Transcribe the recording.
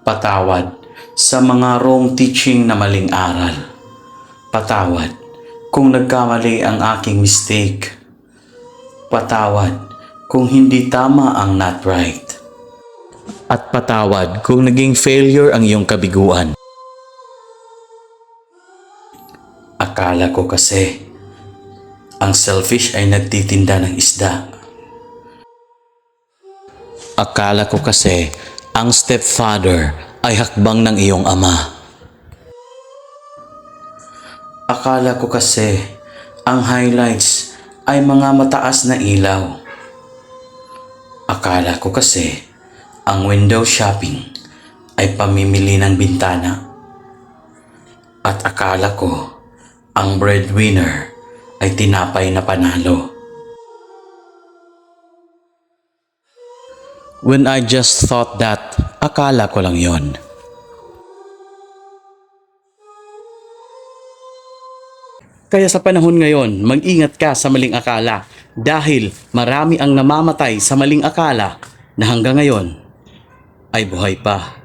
Patawad sa mga wrong teaching na maling aral. Patawad kung nagkamali ang aking mistake. Patawad kung hindi tama ang not right. At patawad kung naging failure ang iyong kabiguan. Akala ko kasi ang selfish ay nagtitinda ng isda. Akala ko kasi ang stepfather ay hakbang ng iyong ama. Akala ko kasi ang highlights ay mga mataas na ilaw. Akala ko kasi ang window shopping ay pamimili ng bintana. At akala ko ang breadwinner ay tinapay na panalo. When I just thought that, akala ko lang yon. Kaya sa panahon ngayon, mag-ingat ka sa maling akala dahil marami ang namamatay sa maling akala na hanggang ngayon ay buhay pa.